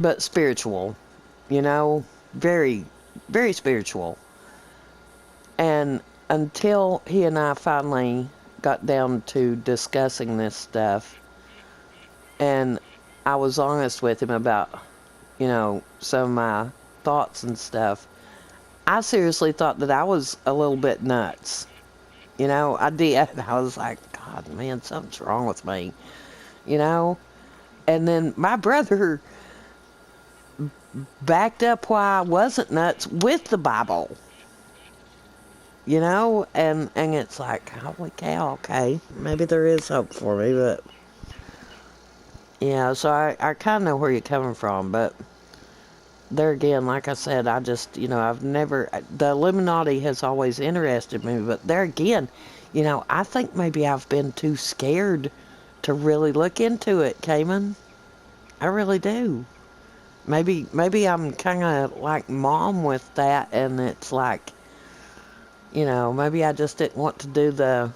but spiritual, you know, very, very spiritual. And until he and I finally got down to discussing this stuff, and I was honest with him about, some of my thoughts and stuff, I seriously thought that I was a little bit nuts. I did. I was like, God, man, something's wrong with me, you know? And then my brother backed up why I wasn't nuts with the Bible, and it's like, holy cow, okay, maybe there is hope for me, but yeah, so I kind of know where you're coming from, but there again, like I said, I just, I've never, the Illuminati has always interested me, but there again, I think maybe I've been too scared to really look into it, Cayman. I really do. Maybe I'm kind of like mom with that, and it's like, maybe I just didn't want to do the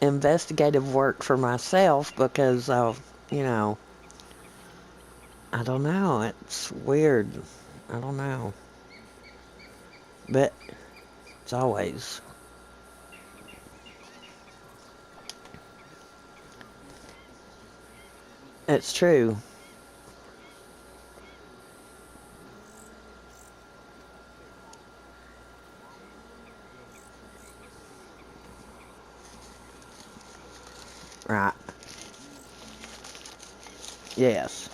investigative work for myself because of, you know, I don't know. It's weird. I don't know. But it's always, it's true. Right. Yes.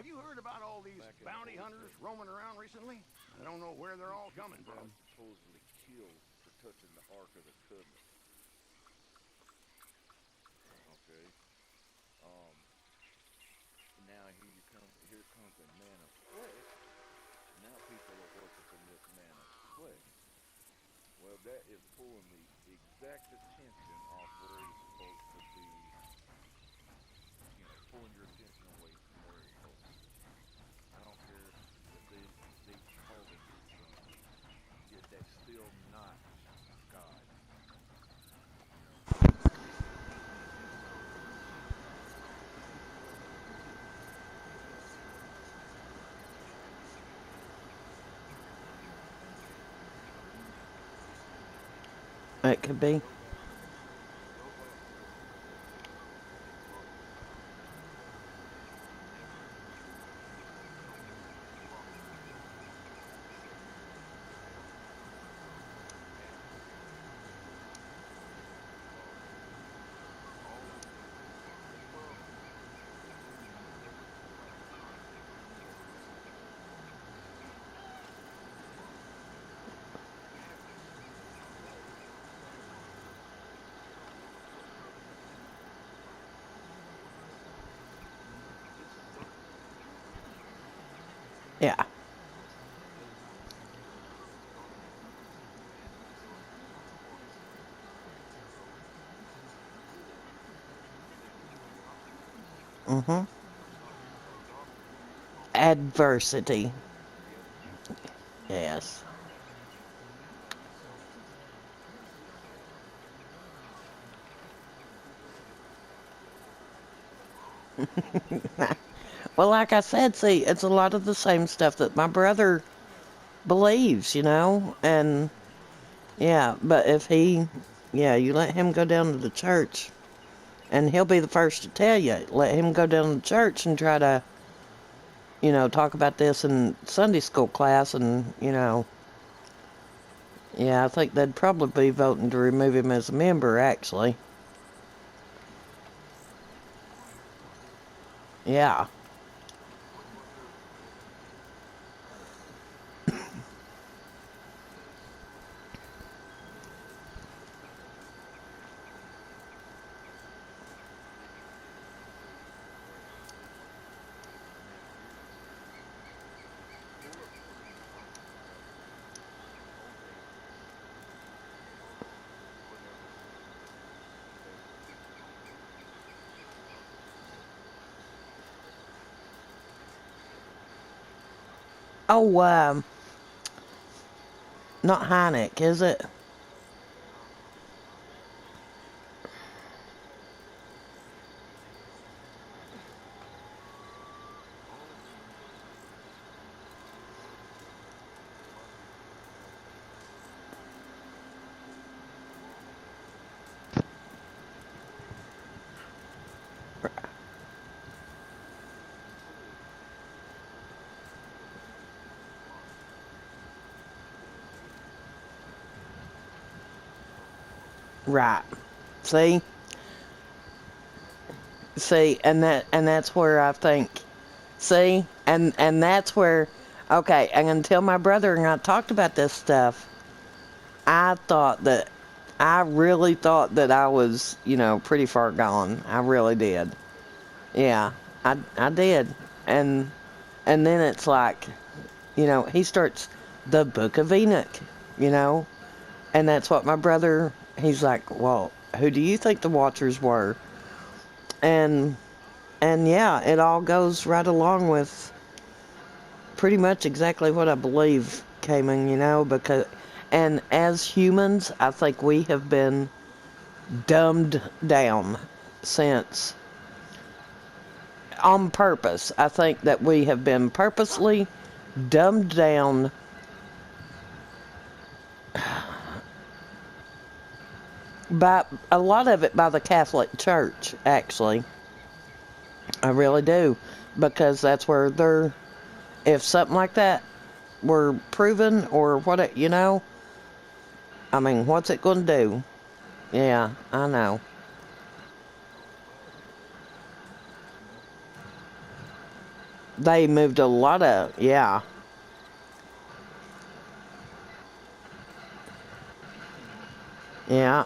Have you heard about all these bounty hunters roaming around recently? I don't know where they're all coming from. It could be. Yeah. Mm-hmm. Adversity. Yes. Well, like I said, see, it's a lot of the same stuff that my brother believes, and yeah, but if yeah, you let him go down to the church, and he'll be the first to tell you, let him go down to church and try to, talk about this in Sunday school class, and, yeah, I think they'd probably be voting to remove him as a member, actually. Yeah. Oh, not Heineck, is it? Right. See? See, and that's where I think, see? And that's where, okay, and until my brother and I talked about this stuff, I thought that I really thought that I was, pretty far gone. I really did. Yeah, I did. And and then it's like, he starts the Book of Enoch, you know? And that's what my brother, he's like, well, who do you think the Watchers were? And and yeah, it all goes right along with pretty much exactly what I believe, Cayman, because and as humans, I think we have been dumbed down since on purpose. I think that we have been purposely dumbed down by a lot of it by the Catholic Church, actually. I really do. Because that's where they're, if something like that were proven or what it, I mean, what's it going to do? Yeah, I know. They moved a lot of, yeah, yeah,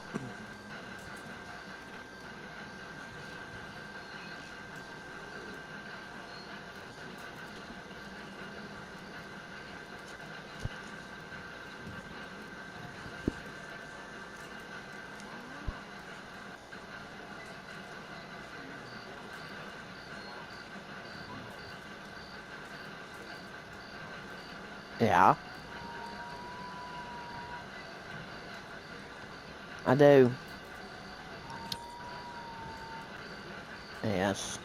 yeah, I do. Yes.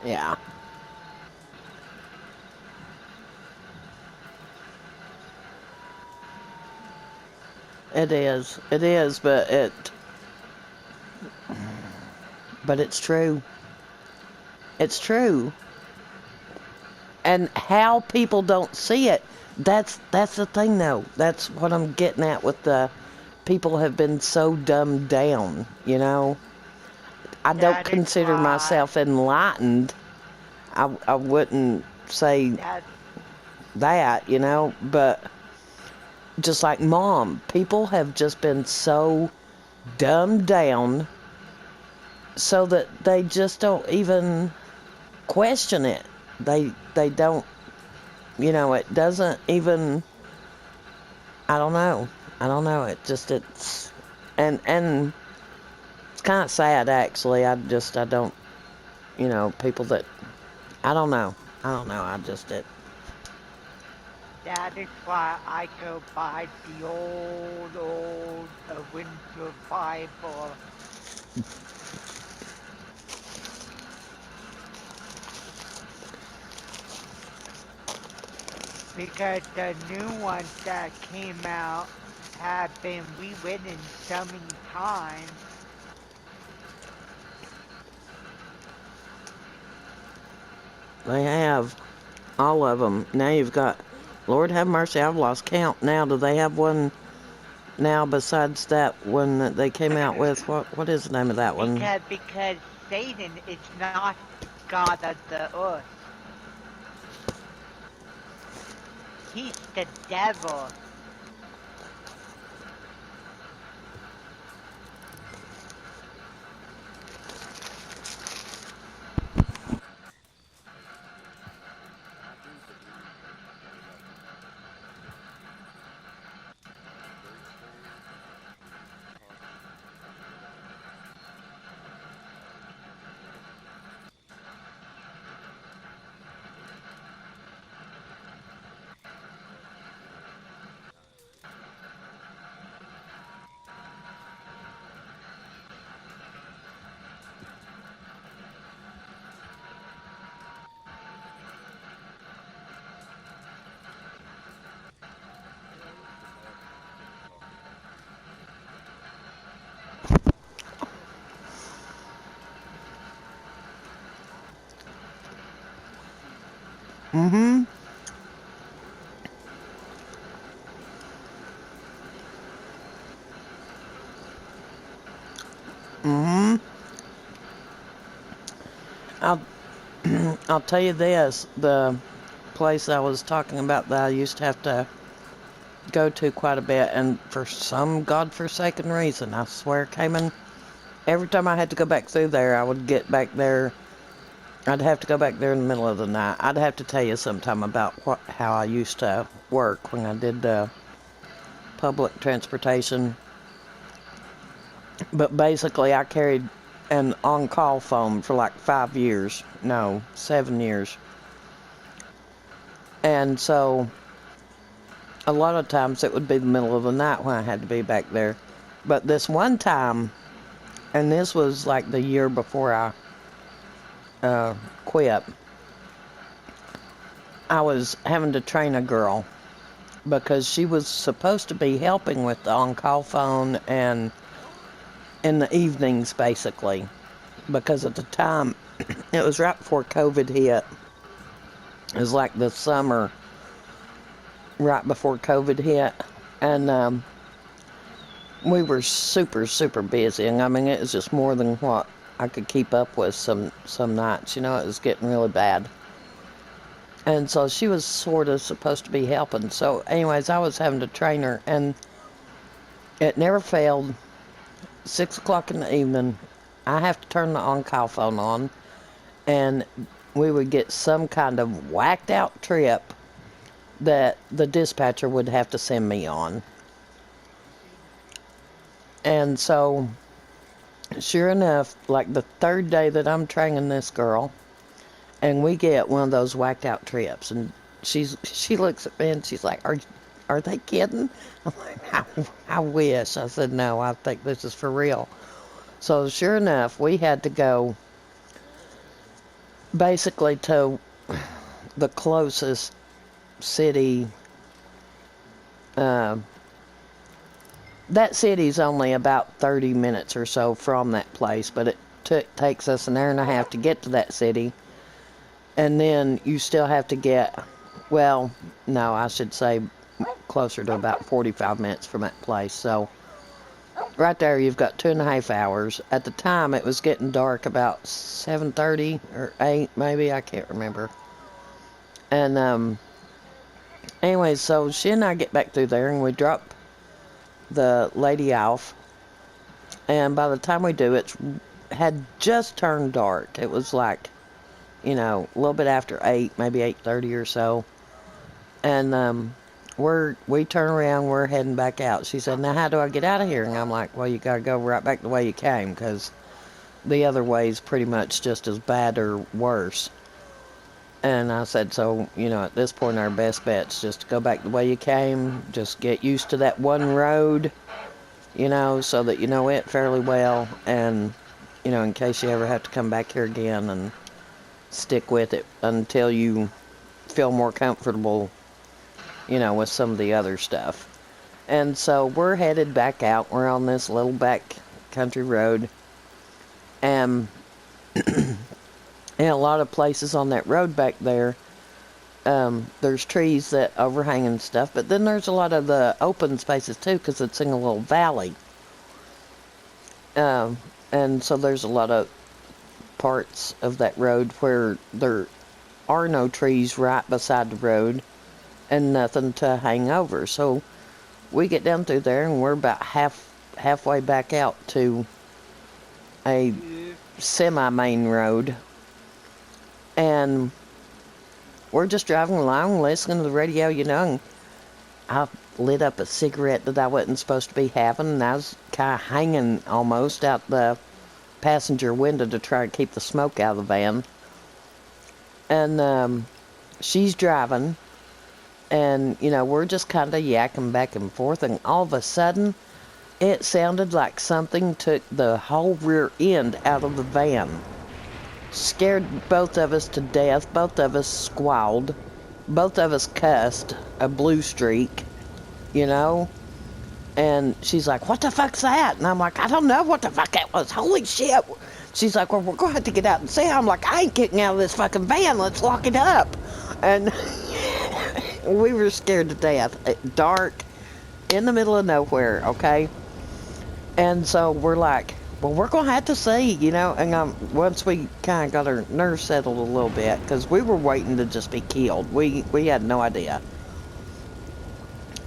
Yeah. It is. It is, but it's true. It's true. And how people don't see it, that's the thing though. That's what I'm getting at with the people have been so dumbed down, you know? I don't That is consider why. myself enlightened. I wouldn't say That that, you know, but just like mom, people have just been so dumbed down so that they just don't even question it. They don't, you know, it doesn't even I don't know. I don't know. It's and it's kind of sad actually. I don't, you know, people that I don't know. I don't know. I just it. that is why I go by the old Windsor Bible, because the new ones that came out have been rewritten so many times. They have all of them. Now you've got, Lord have mercy, I've lost count. Now do they have one now besides that one that they came out with? What is the name of that one? Because Satan is not God of the earth. He's the devil. Mm-hmm. Mm-hmm. I'll I'll tell you this, the place I was talking about that I used to have to go to quite a bit, and for some godforsaken reason, I swear, Cayman, every time I had to go back through there, I would get back there. I'd have to go back there in the middle of the night. I'd have to tell you sometime about how I used to work when I did public transportation. But basically, I carried an on-call phone for like 5 years. No, 7 years. And so a lot of times it would be the middle of the night when I had to be back there. But this one time, and this was like the year before I quit, I was having to train a girl because she was supposed to be helping with the on-call phone and in the evenings basically. Because at the time, it was right before COVID hit. It was like the summer right before COVID hit. And we were super, super busy. And I mean, it was just more than what I could keep up with some nights. You know, it was getting really bad. And so she was sort of supposed to be helping. So, anyways, I was having to train her, and it never failed. 6 o'clock in the evening, I have to turn the on-call phone on, and we would get some kind of whacked out trip that the dispatcher would have to send me on. And so, sure enough, like the third day that I'm training this girl, and we get one of those whacked out trips, and she looks at me and she's like, "Are they kidding?" I'm like, I wish. I said, "No, I think this is for real." So sure enough, we had to go basically to the closest city. Uh, that city's only about 30 minutes or so from that place, but it takes us an hour and a half to get to that city. And then you still have to get, well, no, I should say closer to about 45 minutes from that place. So right there, you've got 2.5 hours. At the time, it was getting dark about 7:30 or 8, maybe. I can't remember. And anyway, so she and I get back through there, and we drop the lady off. And by the time we do, it had just turned dark. It was like, a little bit after 8, maybe 8:30 or so. And we turn around, we're heading back out. She said, "Now how do I get out of here?" And I'm like, "Well, you gotta go right back the way you came, because the other way's pretty much just as bad or worse." And I said, "So, at this point, our best bet's just to go back the way you came, just get used to that one road, so that you know it fairly well, and, in case you ever have to come back here again, and stick with it until you feel more comfortable, with some of the other stuff." And so we're headed back out. We're on this little back country road. And in a lot of places on that road back there, there's trees that overhang and stuff. But then there's a lot of the open spaces too, because it's in a little valley. And so there's a lot of parts of that road where there are no trees right beside the road and nothing to hang over. So we get down through there, and we're about halfway back out to a semi-main road. And we're just driving along, listening to the radio, and I lit up a cigarette that I wasn't supposed to be having, and I was kind of hanging almost out the passenger window to try to keep the smoke out of the van. And she's driving, and, we're just kind of yakking back and forth, and all of a sudden, it sounded like something took the whole rear end out of the van. Scared both of us to death. Both of us squalled. Both of us cussed a blue streak, And she's like, "What the fuck's that?" And I'm like, "I don't know what the fuck that was. Holy shit." She's like, "Well, we're going to have to get out and see." I'm like, "I ain't getting out of this fucking van. Let's lock it up." And we were scared to death. Dark, in the middle of nowhere, okay? And so we're like, "Well, we're going to have to see, And once we kind of got our nerves settled a little bit, because we were waiting to just be killed. We had no idea.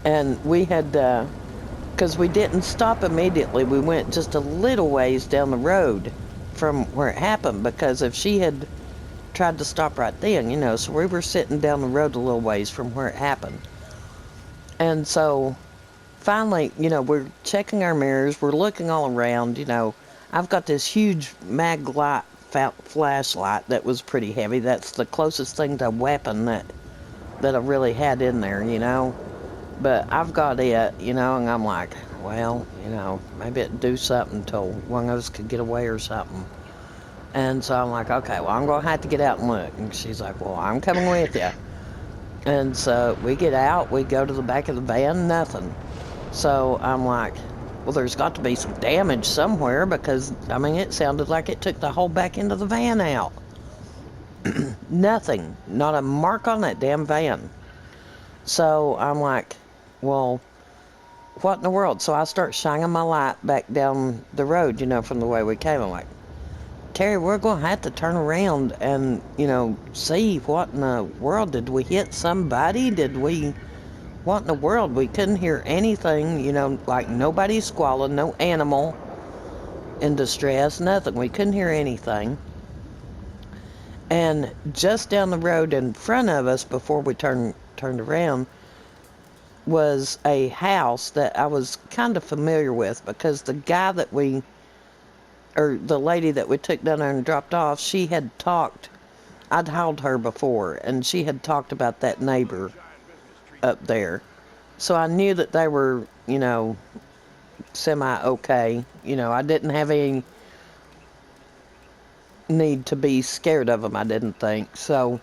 And we had, because we didn't stop immediately. We went just a little ways down the road from where it happened, because if she had tried to stop right then, so we were sitting down the road a little ways from where it happened. And so finally, we're checking our mirrors, we're looking all around, I've got this huge mag light flashlight that was pretty heavy. That's the closest thing to a weapon that I really had in there, But I've got it, and I'm like, well, maybe it'd do something till one of us could get away or something. And so I'm like, okay, well, I'm going to have to get out and look. And she's like, "Well, I'm coming with you." And so we get out, we go to the back of the van, nothing. So I'm like, well, there's got to be some damage somewhere, because, it sounded like it took the whole back end of the van out. Nothing. Not a mark on that damn van. So I'm like, well, what in the world? So I start shining my light back down the road, from the way we came. I'm like, "Terry, we're going to have to turn around and, see what in the world. Did we hit somebody? What in the world?" We couldn't hear anything, like nobody squalling, no animal in distress, nothing. We couldn't hear anything. And just down the road in front of us, before we turned around, was a house that I was kind of familiar with, because the guy that the lady that we took down there and dropped off, she had talked, I'd hauled her before, and she had talked about that neighbor up there. So I knew that they were, semi-okay. I didn't have any need to be scared of them, I didn't think. So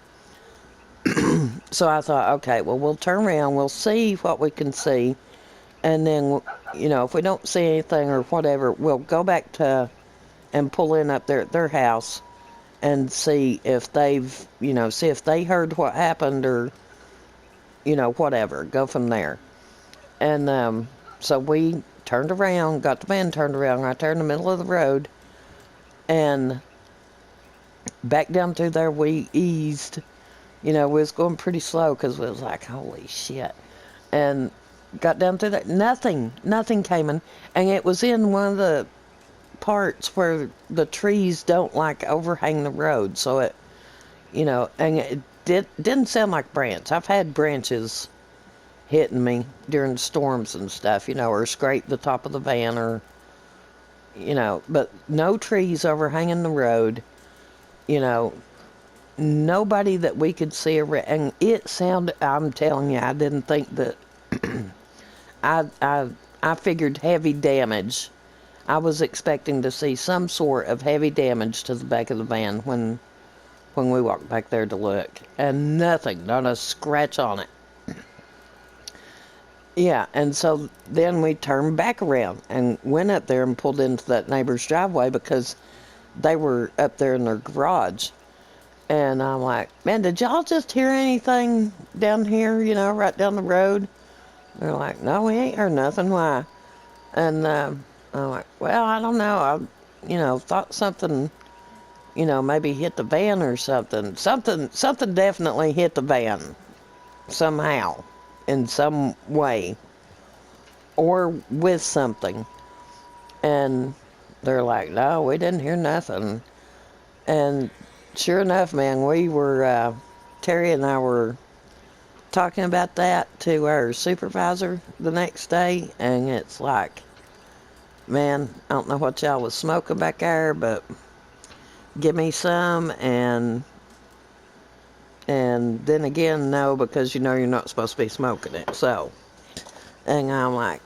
I thought, okay, well, we'll turn around, we'll see what we can see, and then, if we don't see anything or whatever, we'll go back to and pull in up there at their house and see if see if they heard what happened or, whatever. Go from there. And so we turned around, got the van turned around right there in the middle of the road, and back down through there we eased. We was going pretty slow because we was like, holy shit. And got down through there. Nothing came in. And it was in one of the parts where the trees don't like overhang the road. So and it didn't sound like branch. I've had branches hitting me during storms and stuff, or scrape the top of the van or, but no trees overhanging the road, nobody that we could see around. And it sounded, I'm telling you, I didn't think that, I figured heavy damage. I was expecting to see some sort of heavy damage to the back of the van when we walked back there to look. And nothing, not a scratch on it. Yeah, and so then we turned back around and went up there and pulled into that neighbor's driveway because they were up there in their garage. And I'm like, man, did y'all just hear anything down here, right down the road? They're like, no, we ain't heard nothing. Why? And I'm like, well, I don't know. I, thought something, maybe hit the van or something. Something definitely hit the van somehow, in some way, or with something. And they're like, no, we didn't hear nothing. And sure enough, man, we were, Terry and I were talking about that to our supervisor the next day, and it's like, man, I don't know what y'all was smoking back there, but give me some, and then again, no, because you're not supposed to be smoking it. So, and I'm like,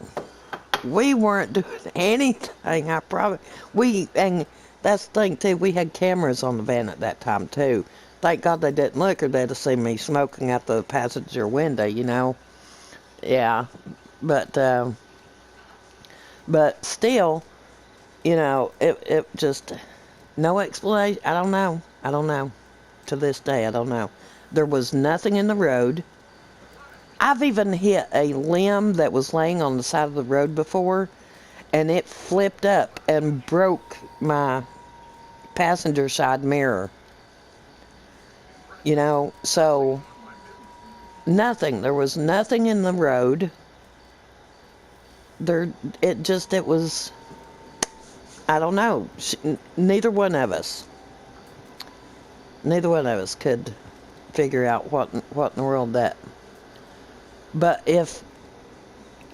we weren't doing anything. And that's the thing too, we had cameras on the van at that time too. Thank God they didn't look, or they'd have seen me smoking out the passenger window, Yeah, but still, it just, no explanation. I don't know. To this day, I don't know. There was nothing in the road. I've even hit a limb that was laying on the side of the road before, and it flipped up and broke my passenger side mirror. So nothing. There was nothing in the road. It was, I don't know. Neither one of us could figure out what in the world that. But if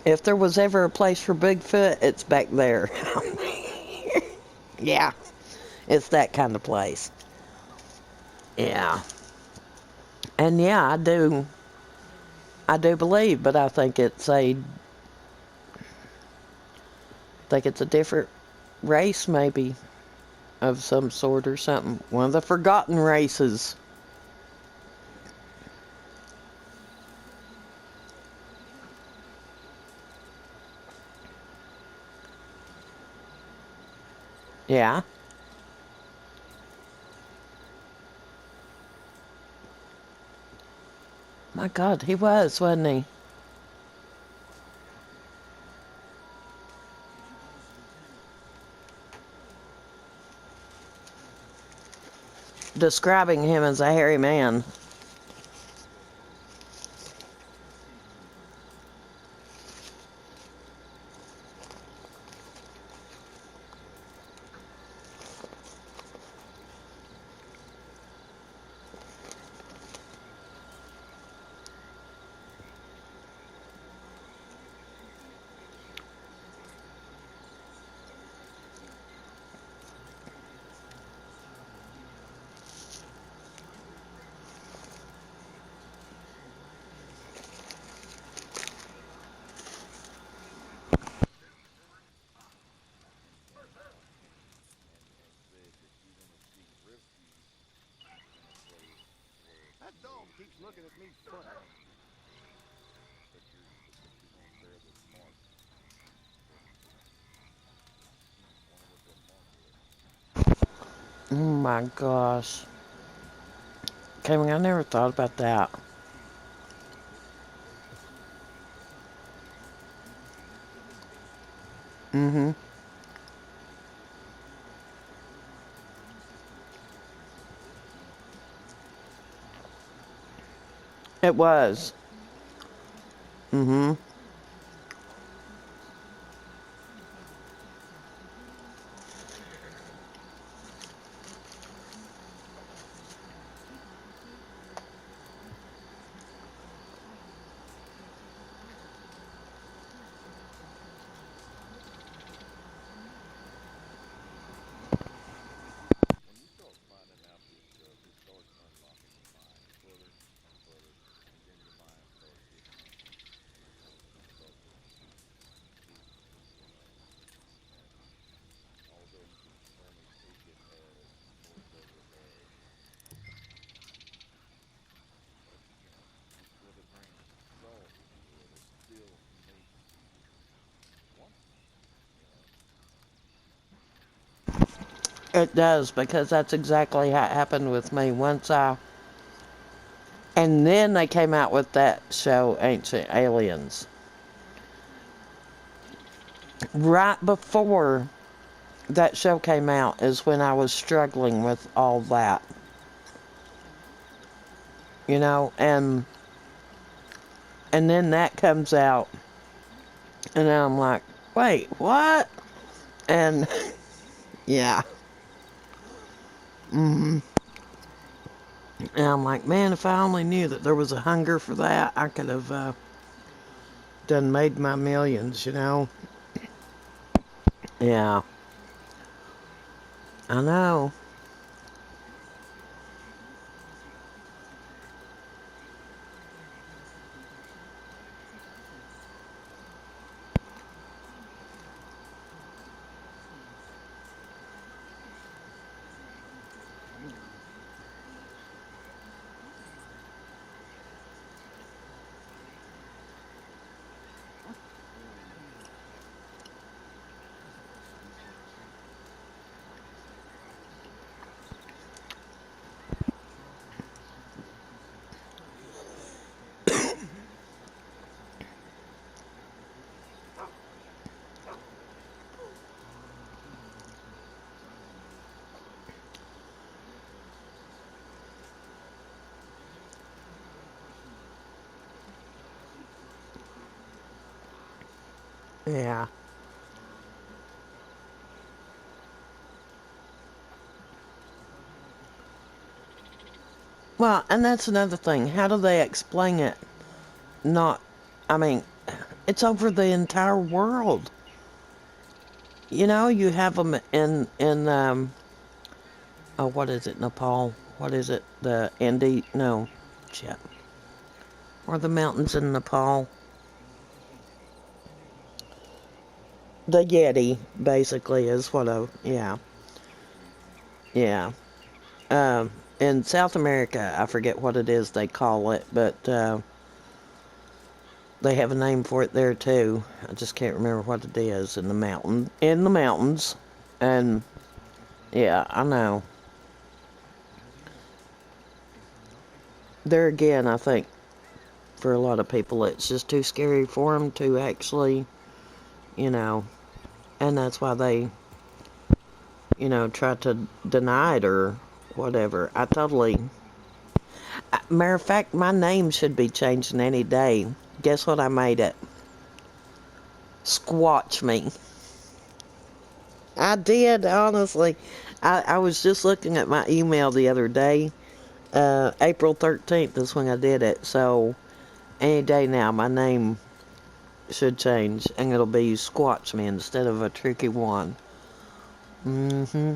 there was ever a place for Bigfoot, it's back there. Yeah, it's that kind of place. Yeah. And yeah, I do believe, but I think it's a different race maybe of some sort or something. One of the forgotten races. Yeah. My God, he was, wasn't he? Describing him as a hairy man. keeps looking at me funny. Oh my gosh. Kevin, I never thought about that. Mm-hmm. It was. Mm-hmm. It does, because that's exactly how it happened with me. And then they came out with that show, Ancient Aliens. Right before that show came out is when I was struggling with all that, you know, and then that comes out, and I'm like, wait, what? And yeah, mm-hmm. And I'm like, man, if I only knew that there was a hunger for that, I could have done made my millions, you know. Yeah, I know. Yeah. Well, and that's another thing. How do they explain it? Not, I mean, it's over the entire world. You know, you have them in oh, what is it, Nepal? What is it? The no, shit. Or the mountains in Nepal. The Yeti, basically, is what yeah, yeah. In South America, I forget what it is they call it, but they have a name for it there too. I just can't remember what it is in the mountains, and yeah, I know. There again, I think for a lot of people, it's just too scary for them to actually, you know, and that's why they, try to deny it or whatever. Matter of fact, my name should be changing any day. Guess what I made it? Squatch me. I did, honestly. I was just looking at my email the other day. April 13th is when I did it. So, any day now, my name should change. And it'll be Squatch Me instead of a tricky one. Mm-hmm.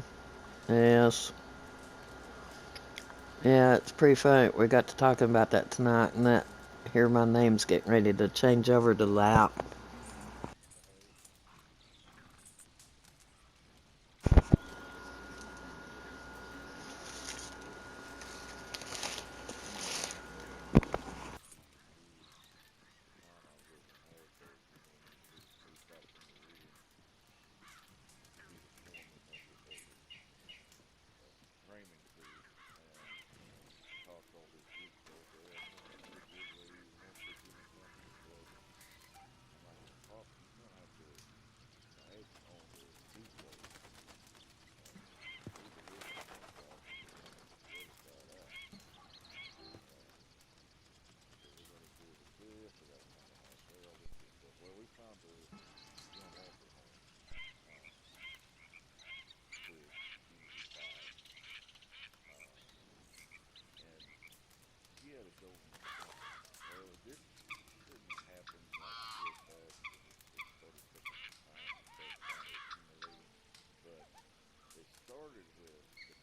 Yes. Yeah, it's pretty funny. We got to talking about that tonight, and that here my name's getting ready to change over to that.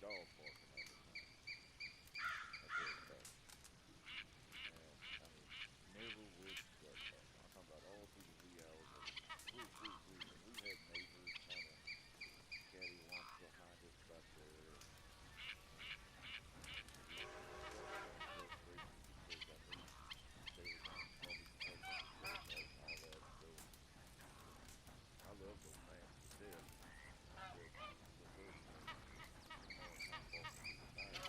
dog barking all the time. That's what it does. And I mean, never would shut up. I'm talking about all through the wee hours of the night. Woo, woo, woo. And we had neighbors kind of cattywampus behind us back there, and I got kind of frustrated because I knew they were going to call me from work on the porch and all that. So I love those fans to death, but the hurricane, knowing how far through the night,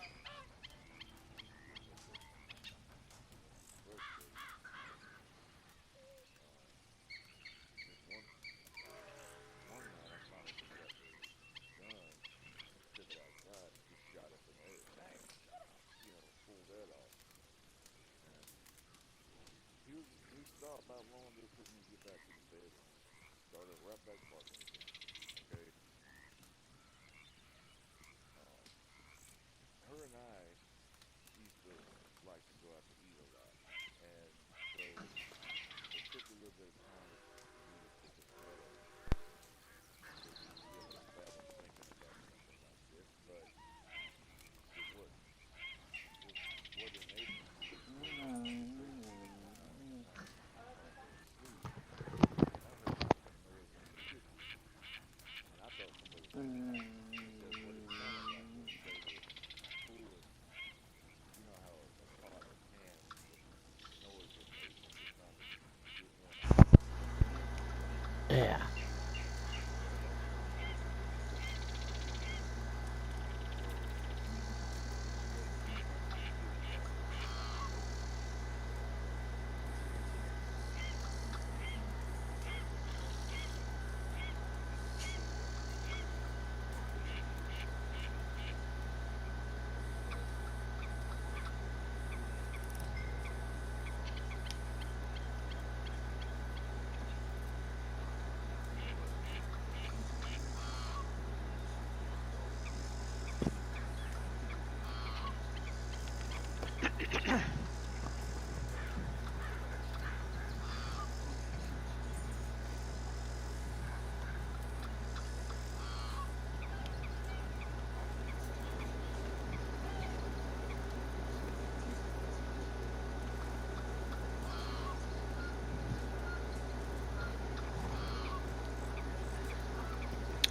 it just frustrated me. Um, this one night I finally just got the gun and took it outside and just shot up in the air. Bang, pulled that off. And he stopped not long. It took me to get back to the bedroom. Started right back barking again. Okay. Um, her and I used to like to go out to eat a lot, and so it took a little bit of time for me to put the pedal to really fathom thinking about something like this, but it wasn't. What enabled me to go out to get ready to eat one night when I was trying to go to sleep, I heard a noise in the kitchen, and I thought somebody was in there because what it sounded like was they were pulling. You know how a pot or pan, the noise it made when you're trying to get one out. Yeah. So what did that enable me to do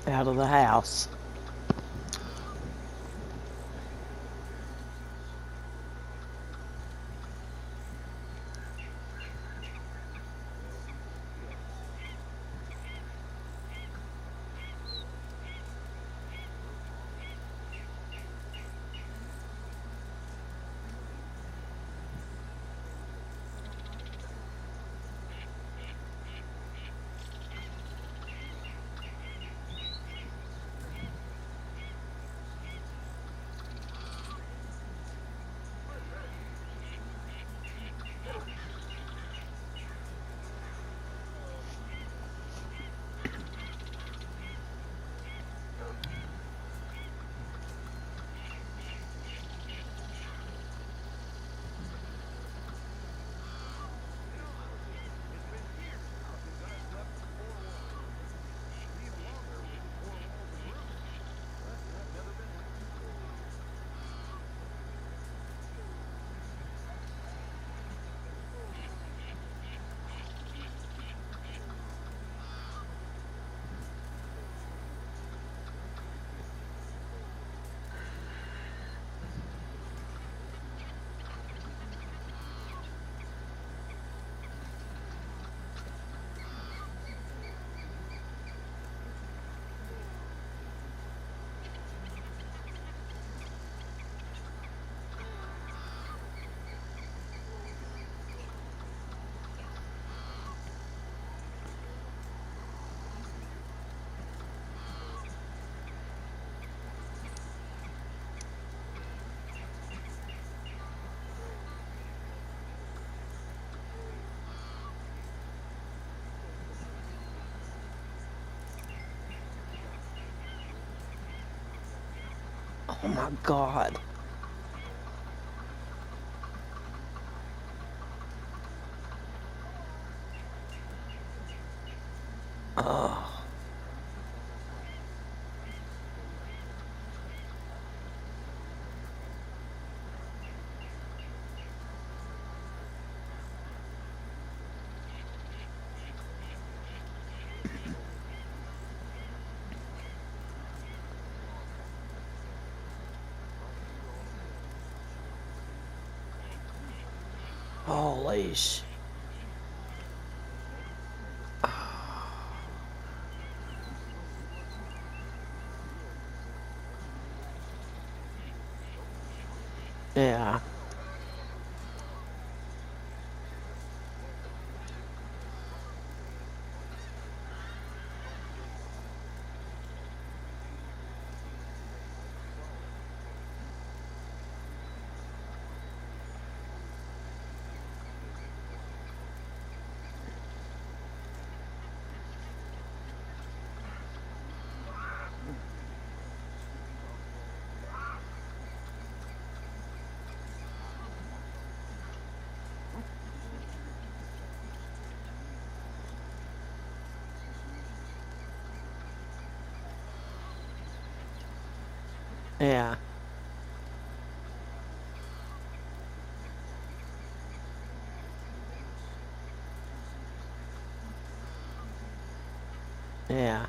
Out of the house. well, yeah. It's been years since I slept with four walls, and even longer with four walls and roof. But I've never been happier. Oh my God. Oh. Holy Yeah. Yeah. Yeah.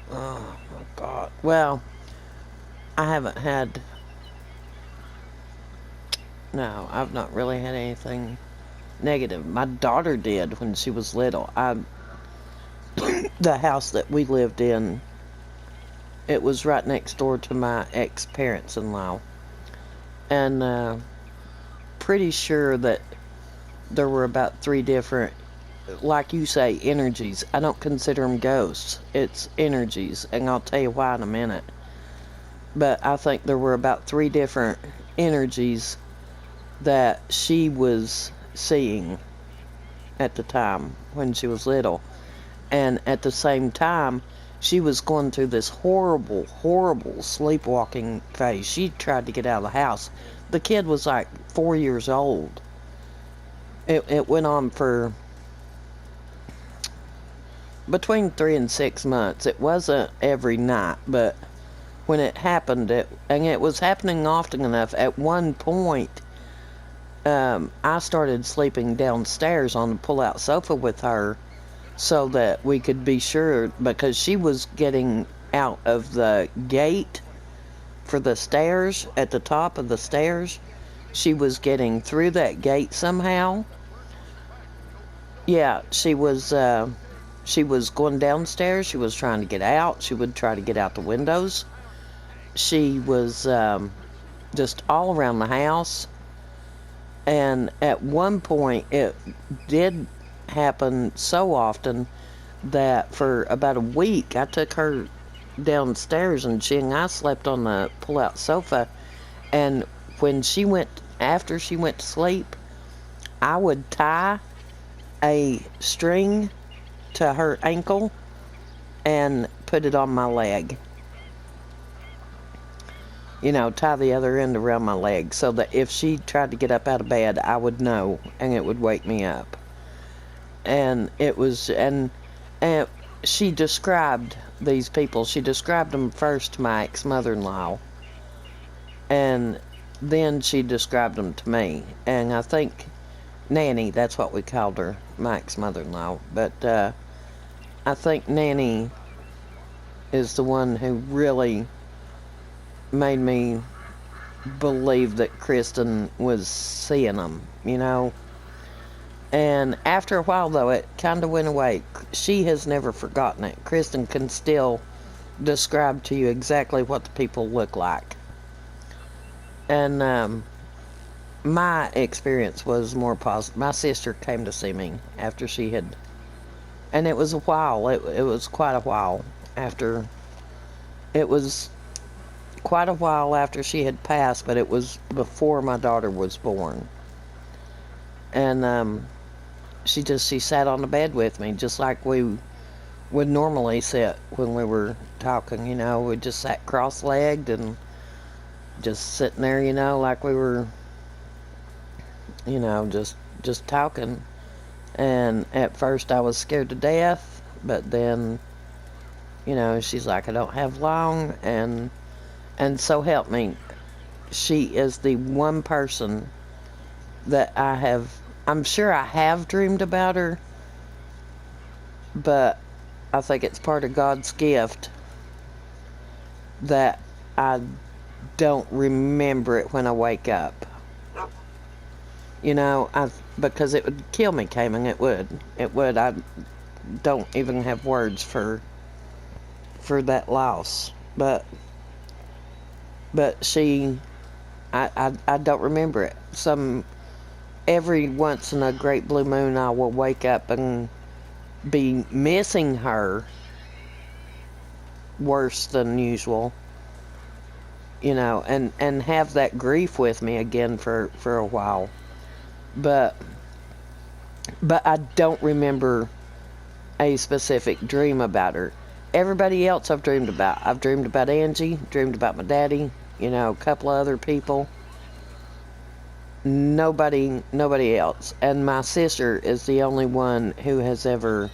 Oh my God. Well, I haven't had. No, I've not really had anything negative. My daughter did when she was little. The house that we lived in, it was right next door to my ex-parents-in-law, and pretty sure that there were about three different, like you say, energies. I don't consider them ghosts. It's energies, and I'll tell you why in a minute. But I think there were about three different energies that she was seeing at the time when she was little. And at the same time, she was going through this horrible, horrible sleepwalking phase. She tried to get out of the house. The kid was like 4 years old. It went on for between 3 and 6 months. It wasn't every night, but when it happened, and it was happening often enough. At one point, I started sleeping downstairs on the pull-out sofa with her so that we could be sure, because she was getting out of the gate for the stairs at the top of the stairs. She was getting through that gate somehow. Yeah, she was going downstairs. She was trying to get out. She would try to get out the windows. She was just all around the house. And at one point, it did happen so often that for about a week, I took her downstairs and she and I slept on the pull-out sofa. And when after she went to sleep, I would tie a string to her ankle and put it on my leg. Tie the other end around my leg so that if she tried to get up out of bed, I would know and it would wake me up. And and she described these people. She described them first to my ex-mother-in-law, and then she described them to me. And I think Nanny, that's what we called her, my ex-mother-in-law. But I think Nanny is the one who really made me believe that Kristen was seeing them. And after a while, though, it kind of went away. She has never forgotten it. Kristen can still describe to you exactly what the people look like. And my experience was more positive. My sister came to see me after she had, and it was a while. It was quite a while after. It was quite a while after she had passed, but it was before my daughter was born. And she sat on the bed with me, just like we would normally sit when we were talking. We just sat cross-legged and just sitting there, like we were, just talking. And at first I was scared to death, but then, she's like, I don't have long, and so help me, she is the one person that I'm sure I have dreamed about her, but I think it's part of God's gift that I don't remember it when I wake up. You know, because it would kill me, Cayman. It would. It would. I don't even have words for that loss. But she, I don't remember it. Every once in a great blue moon, I will wake up and be missing her worse than usual. You know, and have that grief with me again for a while. But I don't remember a specific dream about her. Everybody else I've dreamed about. I've dreamed about Angie, dreamed about my daddy, you know, a couple of other people. Nobody else. And my sister is the only one who has ever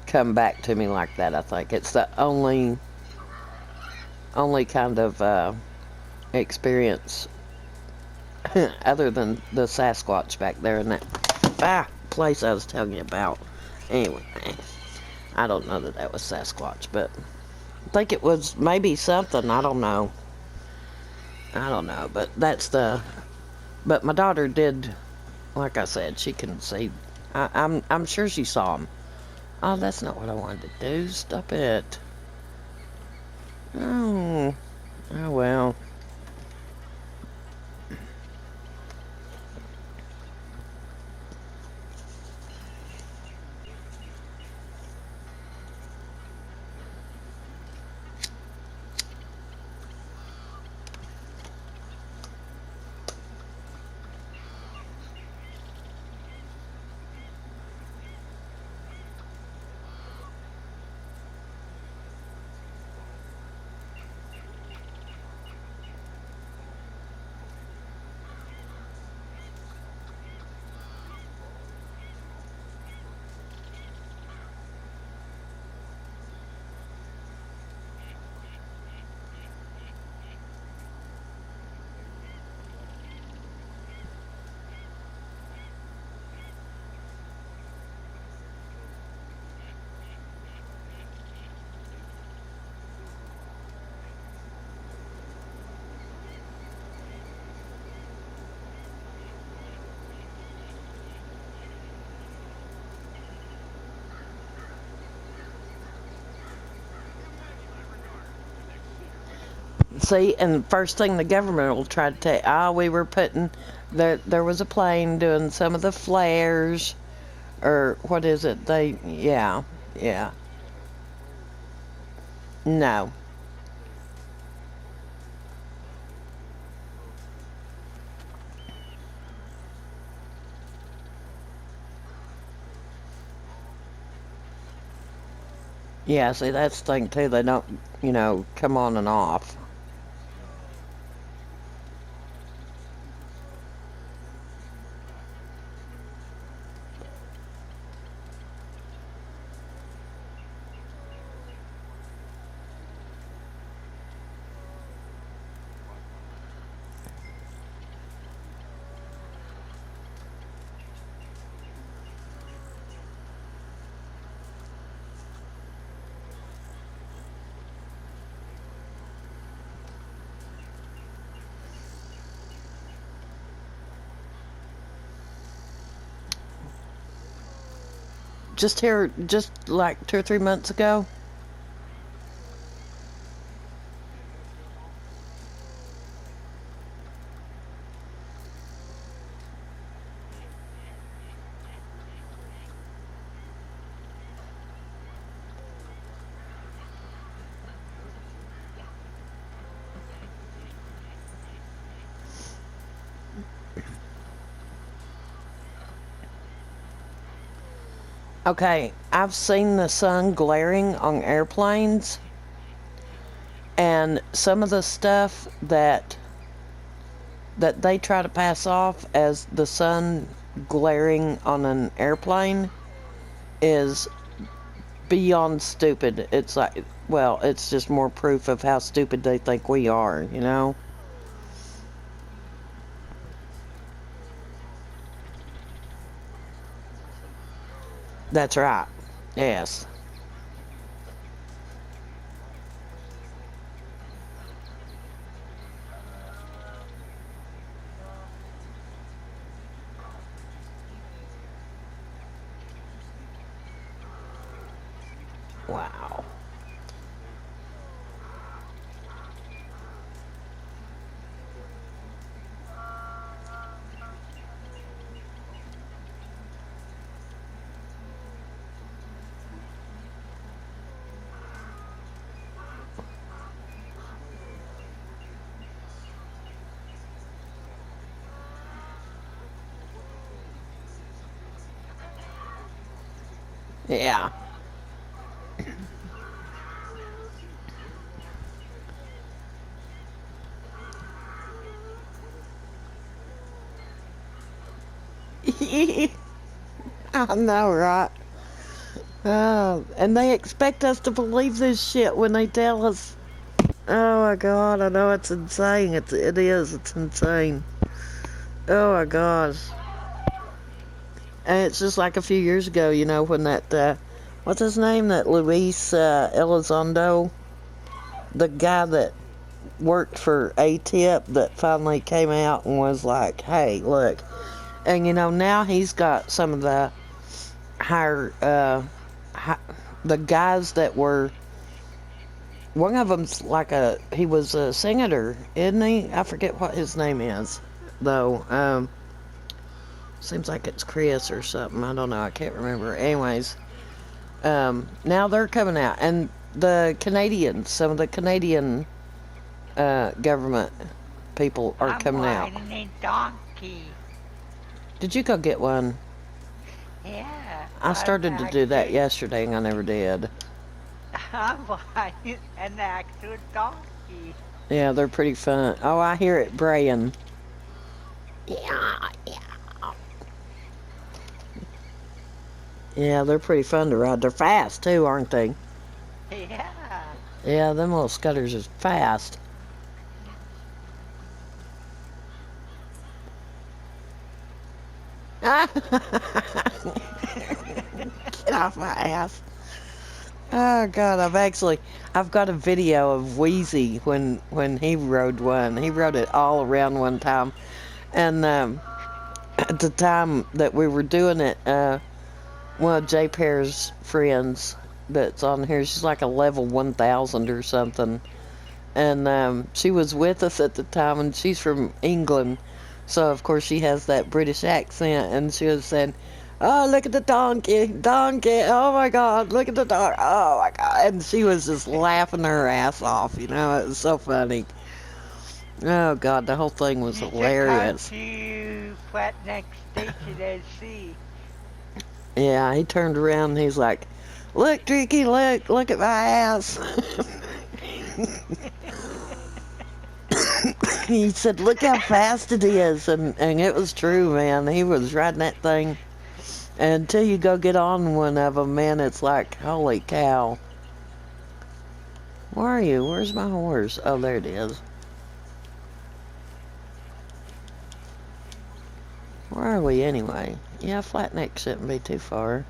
come back to me like that, I think. It's the only kind of experience other than the Sasquatch back there in that place I was telling you about. Anyway, I don't know that was Sasquatch, but I think it was maybe something. I don't know. But but my daughter did, like I said, she can see. I'm sure she saw him. Oh, that's not what I wanted to do. Stop it. Oh well. See, and first thing the government will try to tell, we were putting, there was a plane doing some of the flares, or what is it? Yeah. No. Yeah, see, that's the thing too. They don't, come on and off. Just here, just like 2 or 3 months ago. Okay, I've seen the sun glaring on airplanes, and some of the stuff that they try to pass off as the sun glaring on an airplane is beyond stupid. It's like, well, it's just more proof of how stupid they think we are, you know? That's right. Yes. Wow. Yeah. I know, right? And they expect us to believe this shit when they tell us. Oh my god, I know it's insane. It is. It's insane. Oh my gosh. And it's just like a few years ago, you know, when that what's his name? That Luis Elizondo, the guy that worked for ATIP that finally came out and was like, "Hey, look," and you know now he's got some of the higher the guys that were. One of them's like he was a senator, isn't he? I forget what his name is, though. Seems like it's Chris or something. I don't know. I can't remember. Anyways, now they're coming out, and the Canadians, some of the Canadian government people are I'm coming out. riding a donkey. Did you go get one? Yeah. I started to do that actually- yesterday, and I never did. I'm riding an actual donkey. Yeah, they're pretty fun. Oh, I hear it braying. Yeah, yeah. Yeah, they're pretty fun to ride. They're fast too, aren't they? Yeah. Yeah, them little scutters is fast. Get off my ass. Oh god, I've got a video of Wheezy when he rode one. He rode it all around one time. And at the time that we were doing it, one of J Pear's friends that's on here, she's like a level 1000 or something. And she was with us at the time, and she's from England. So, of course, she has that British accent, and she was saying, "Oh, look at the donkey, donkey, oh my god, look at the donkey, oh my god." And she was just laughing her ass off, you know, it was so funny. Oh god, the whole thing was hilarious. You should come to Flat Neck Station and see. Yeah, he turned around and he's like, "Look, Tricky, look at my ass." He said, "Look how fast it is," and it was true, man. He was riding that thing, and until you go get on one of them, man, it's like, holy cow. Where are you? Where's my horse? Oh, there it is. Where are we anyway? Yeah, Flat Neck shouldn't be too far.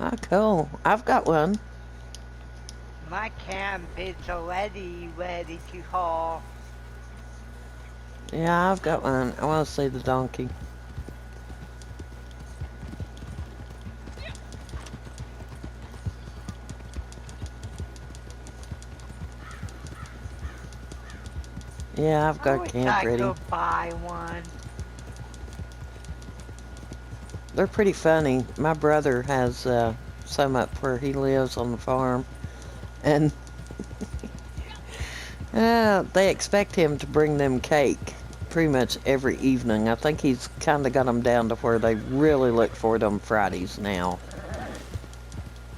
Ah, cool. I've got one. My camp is already ready to haul. Yeah, I've got one. I want to see the donkey. Yeah, I've got camp ready. I could buy one. They're pretty funny. My brother has some up where he lives on the farm, and they expect him to bring them cake pretty much every evening. I think he's kind of got them down to where they really look for them Fridays now.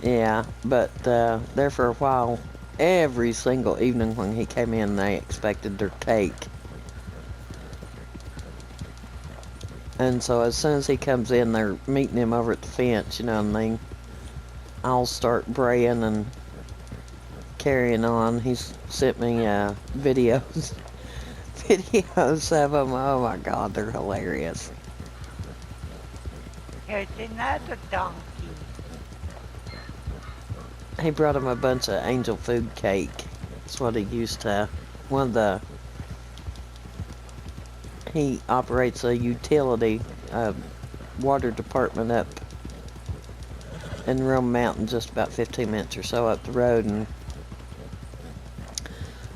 Yeah, but there for a while, every single evening when he came in, they expected their cake. And so as soon as he comes in, they're meeting him over at the fence, you know what I mean? I'll start braying and carrying on. He's sent me videos of them. Oh my god, they're hilarious. Here's another donkey. He brought him a bunch of angel food cake. That's what he used to, He operates a utility, water department up in Rome Mountain, just about 15 minutes or so up the road. And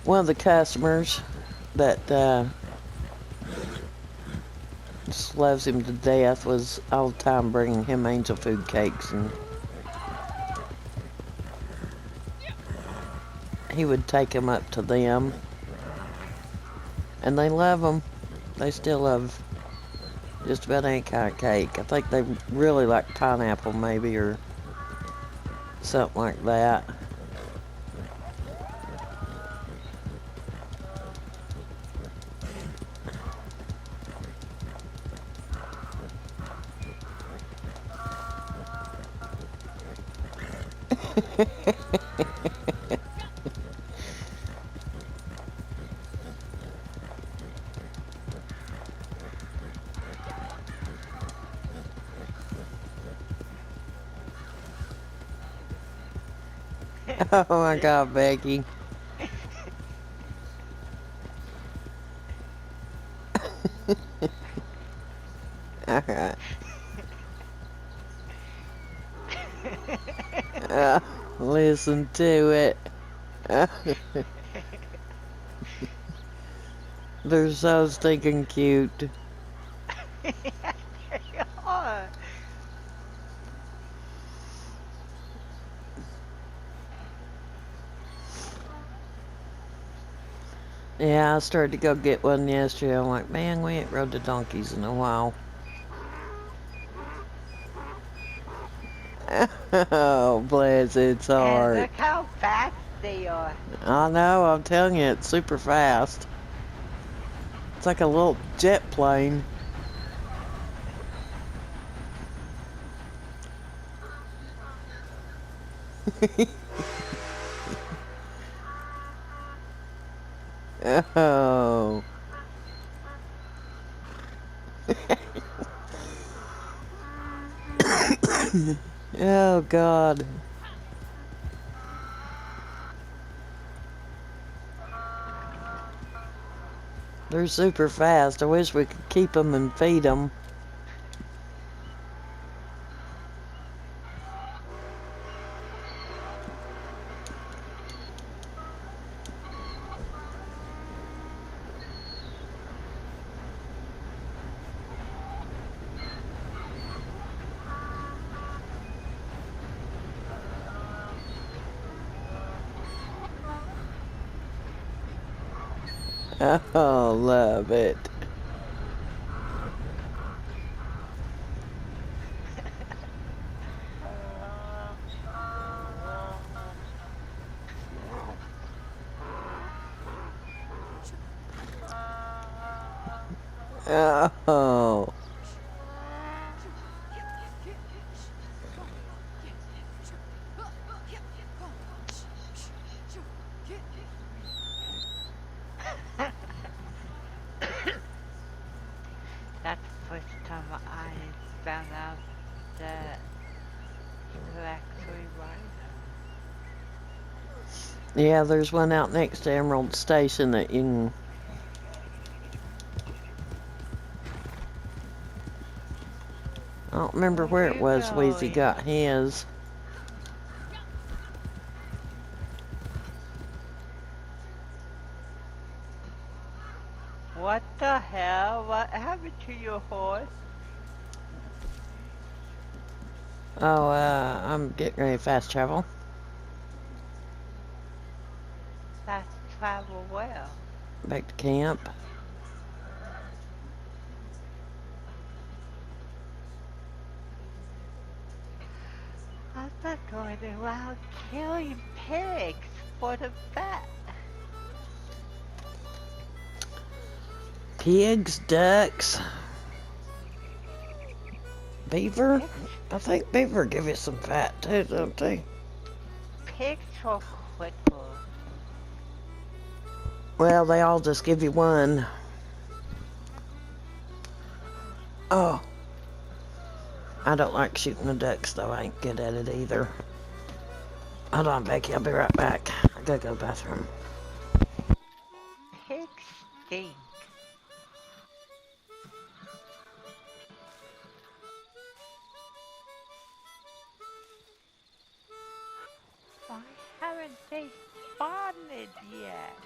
one of the customers that just loves him to death was all the time bringing him angel food cakes, and he would take them up to them, and they love them. They still love just about any kind of cake. I think they really like pineapple, maybe, or something like that. Oh my God, Becky. Alright. Listen to it. They're so stinking cute. They are. Yeah, I started to go get one yesterday. I'm like, man, we ain't rode the donkeys in a while. Oh, bless its And heart. look how fast they are. I know, I'm telling you, it's super fast. It's like a little jet plane. Oh. Oh, God. They're super fast. I wish we could keep them and feed them. Oh, love it. Oh. That's the first time I found out that you could actually ride them. Yeah, there's one out next to Emerald Station that you can... I don't remember where it was Weezy got his. What the hell? What happened to your horse? Oh, I'm getting ready to fast travel. Fast travel well. Back to camp. I'm not going around killing pigs for the fat. Pigs, ducks, beaver. I think beaver give you some fat too, don't they? Pigs are quicker. Well, they all just give you one. Oh. I don't like shooting the ducks, though. I ain't good at it either. Hold on, Becky. I'll be right back. I gotta go to the bathroom. Pigs stink. haven't they spawned yet?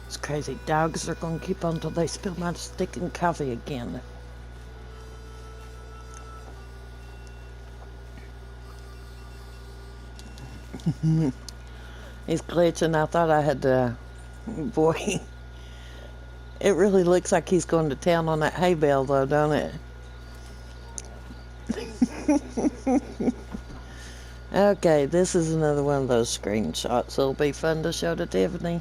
It's crazy. Dogs are gonna keep on till they spill my stinking coffee again. He's glitching. I thought I had to. Boy, it really looks like he's going to town on that hay bale, though, don't it? Okay, this is another one of those screenshots. It'll be fun to show to Tiffany.